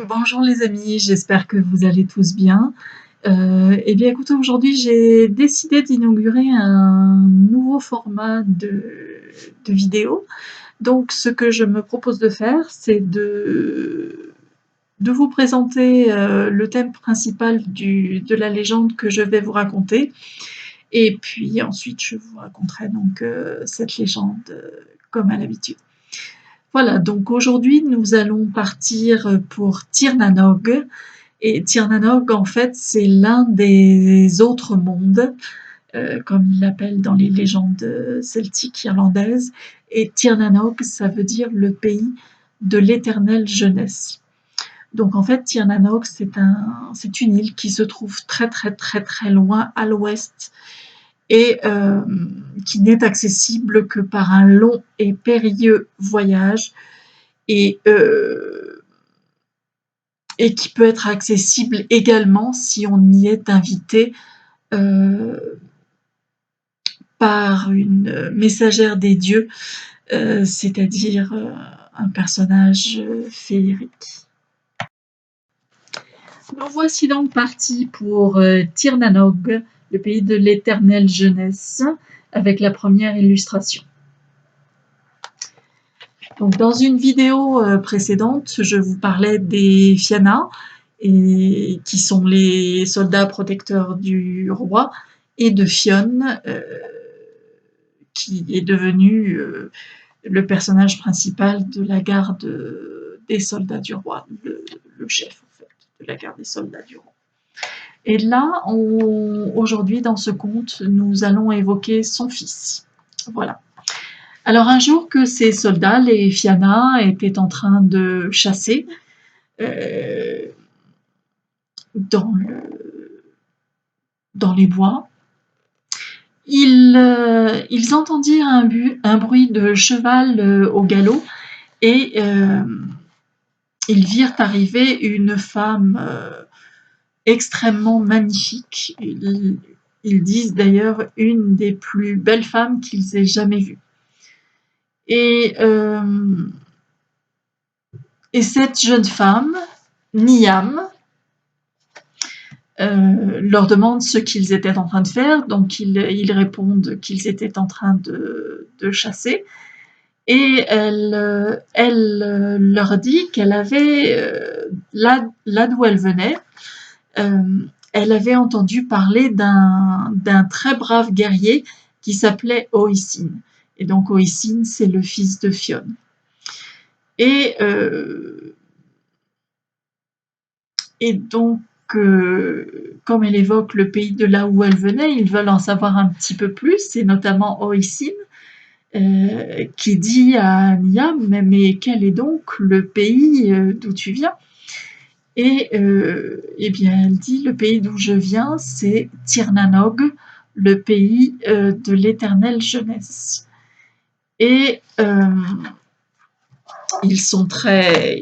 Bonjour les amis, j'espère que vous allez tous bien. Eh bien écoutez, aujourd'hui j'ai décidé d'inaugurer un nouveau format de vidéo. Donc ce que je me propose de faire, c'est de vous présenter le thème principal de la légende que je vais vous raconter. Et puis ensuite je vous raconterai donc cette légende comme à l'habitude. Voilà, donc aujourd'hui nous allons partir pour Tir na Nog. Et Tir na Nog, en fait, c'est l'un des autres mondes, comme ils l'appellent dans les légendes celtiques irlandaises. Et Tir na Nog, ça veut dire le pays de l'éternelle jeunesse. Donc en fait, Tir na Nog, c'est une île qui se trouve très très très très loin à l'ouest et qui n'est accessible que par un long et périlleux voyage et, euh, et qui peut être accessible également si on y est invité euh, par une messagère des dieux, c'est-à-dire un personnage féerique. Nous voici donc partis pour Tir na Nog, le pays de l'éternelle jeunesse, avec la première illustration. Donc, dans une vidéo précédente, je vous parlais des Fianna, qui sont les soldats protecteurs du roi, et de Fionn, qui est devenu le personnage principal de la garde des soldats du roi, le chef en fait, de la garde des soldats du roi. Et là, aujourd'hui, dans ce conte, nous allons évoquer son fils. Voilà. Alors un jour que ces soldats, les Fianna, étaient en train de chasser euh, dans, dans les bois, ils entendirent un bruit de cheval au galop et ils virent arriver une femme extrêmement magnifique. Ils disent d'ailleurs une des plus belles femmes qu'ils aient jamais vues. Et cette jeune femme, Niam, leur demande ce qu'ils étaient en train de faire. Donc ils répondent qu'ils étaient en train de chasser. Et elle leur dit qu'elle avait, là d'où elle venait, elle avait entendu parler d'un très brave guerrier qui s'appelait Oisin. Et donc Oisin, c'est le fils de Fionn. Et, donc, comme elle évoque le pays de là où elle venait, ils veulent en savoir un petit peu plus, et notamment Oisin, qui dit à Niam, mais quel est donc le pays d'où tu viens? Et eh bien, elle dit, le pays d'où je viens, c'est Tir na Nog, le pays de l'éternelle jeunesse. Et ils sont très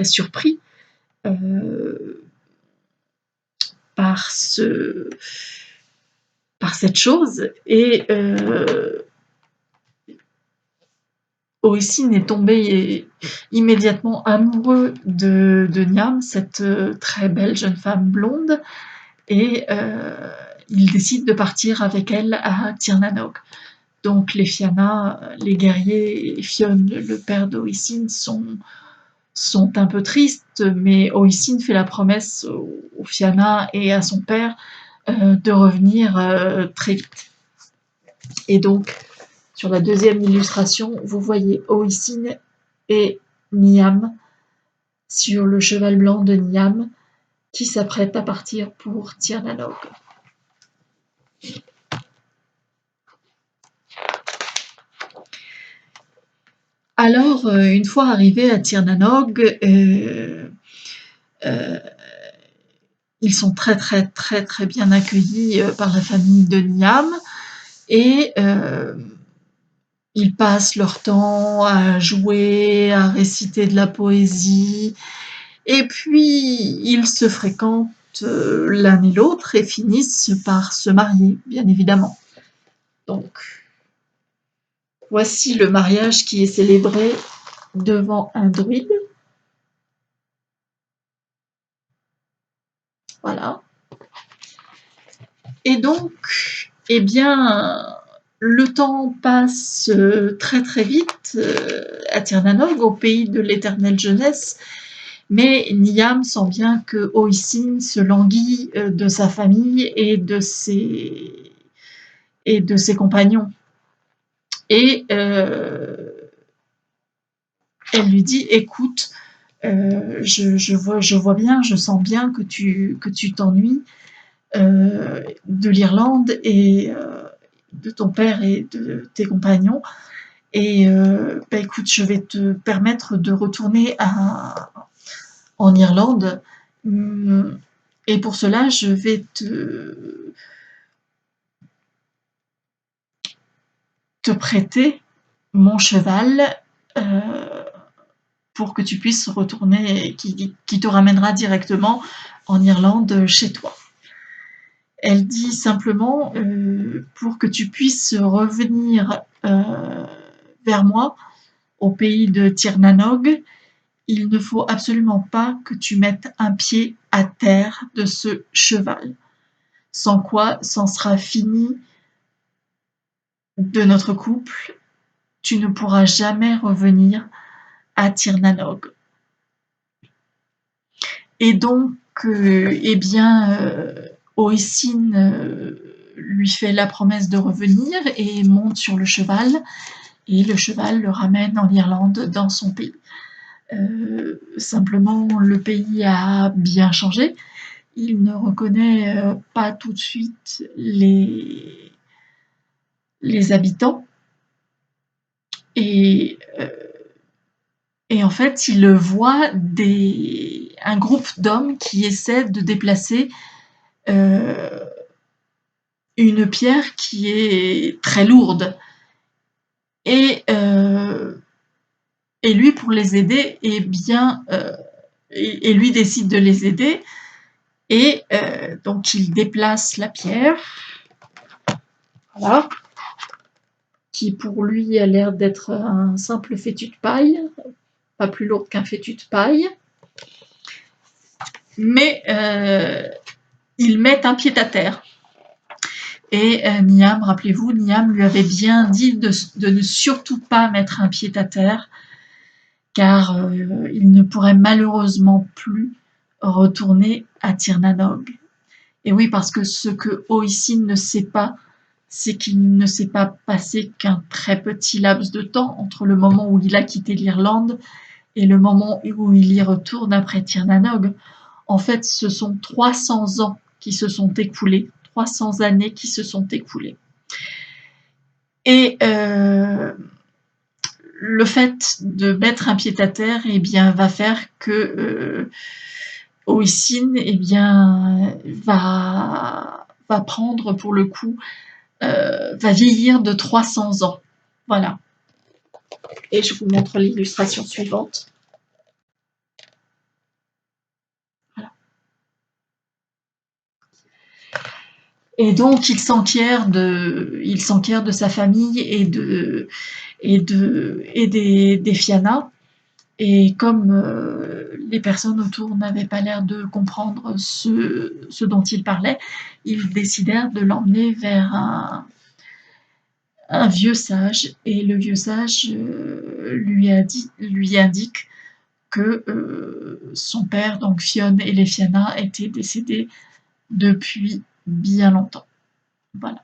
surpris par cette chose, et Oisin est tombé immédiatement amoureux de Niam, cette très belle jeune femme blonde, et il décide de partir avec elle à Tir na Nog. Donc les Fianna, les guerriers, et Fionn, le père d'Oisin, sont un peu tristes, mais Oisin fait la promesse aux Fianna et à son père de revenir très vite. Et donc, sur la deuxième illustration, vous voyez Oisin et Niam sur le cheval blanc de Niam qui s'apprête à partir pour Tir na Nog. Alors, une fois arrivés à Tir na Nog, ils sont très très très très bien accueillis par la famille de Niam, et ils passent leur temps à jouer, à réciter de la poésie, et puis ils se fréquentent l'un et l'autre et finissent par se marier, bien évidemment. Donc, voici le mariage qui est célébré devant un druide. Et donc, eh bien, le temps passe très très vite à Tirnanog, au pays de l'éternelle jeunesse, mais Niam sent bien que Oisin se languit de sa famille et de ses compagnons. Et elle lui dit, écoute, je vois bien, je sens bien que tu t'ennuies de l'Irlande et de ton père et de tes compagnons. Et bah, écoute, je vais te permettre de retourner en Irlande. Et pour cela, je vais te prêter mon cheval pour que tu puisses retourner, qui te ramènera directement en Irlande chez toi. Elle dit simplement pour que tu puisses revenir vers moi au pays de Tirnanog, il ne faut absolument pas que tu mettes un pied à terre de ce cheval, sans quoi c'en sera fini de notre couple, tu ne pourras jamais revenir à Tirnanog. Et donc, eh bien, Oisin lui fait la promesse de revenir et monte sur le cheval, et le cheval le ramène en Irlande, dans son pays. Simplement, le pays a bien changé. Il ne reconnaît pas tout de suite les habitants. Et, et en fait, il voit un groupe d'hommes qui essaient de déplacer une pierre qui est très lourde. Et lui, pour les aider, eh bien, et lui décide de les aider. Et donc, il déplace la pierre, voilà, qui pour lui a l'air d'être un simple fétu de paille, pas plus lourde qu'un fétu de paille. Mais ils mettent un pied à terre. Et Niam, rappelez-vous, Niam lui avait bien dit de ne surtout pas mettre un pied à terre, car il ne pourrait malheureusement plus retourner à Tirnanog. Et oui, parce que ce que Oisin ne sait pas, c'est qu'il ne s'est pas passé qu'un très petit laps de temps entre le moment où il a quitté l'Irlande et le moment où il y retourne après Tirnanog. En fait, ce sont 300 ans qui se sont écoulés, 300 années qui se sont écoulées. Et le fait de mettre un pied à terre, eh bien, va faire que Oisin, eh bien, va prendre pour le coup, va vieillir de 300 ans. Voilà. Et je vous montre l'illustration suivante. Voilà. Et donc, il s'enquiert de sa famille et des Fianna. Et comme les personnes autour n'avaient pas l'air de comprendre ce dont il parlait, ils décidèrent de l'emmener vers un vieux sage. Et le vieux sage lui indique que son père, donc Fionn et les Fianna, étaient décédés depuis bien longtemps. Voilà.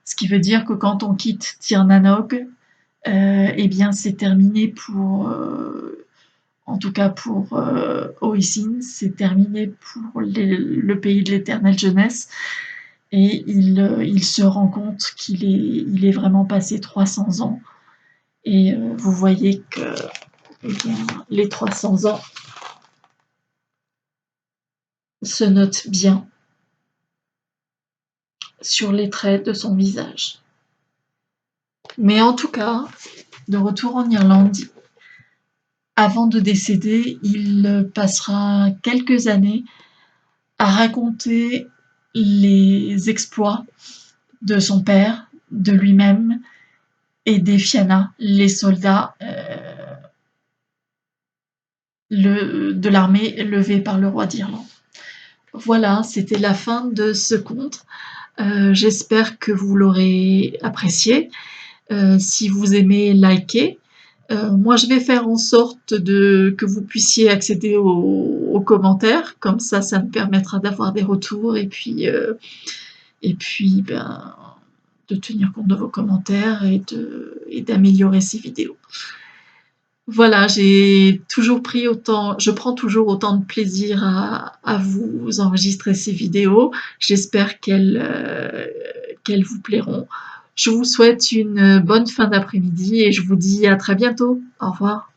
Ce qui veut dire que quand on quitte Tirnanog, eh bien c'est terminé pour, en tout cas pour Oisin, c'est terminé pour le pays de l'éternelle jeunesse. Et il se rend compte qu'il est vraiment passé 300 ans. Et vous voyez que eh bien, les 300 ans se notent bien sur les traits de son visage. Mais en tout cas, de retour en Irlande, avant de décéder, il passera quelques années à raconter les exploits de son père, de lui-même et des Fianna, les soldats de l'armée levée par le roi d'Irlande. Voilà, c'était la fin de ce conte. J'espère que vous l'aurez apprécié. Si vous aimez, likez. Moi, je vais faire en sorte que vous puissiez accéder aux commentaires. Comme ça me permettra d'avoir des retours et puis ben, de tenir compte de vos commentaires et d'améliorer ces vidéos. Voilà, je prends toujours autant de plaisir à vous enregistrer ces vidéos. J'espère qu'elles vous plairont. Je vous souhaite une bonne fin d'après-midi et je vous dis à très bientôt. Au revoir.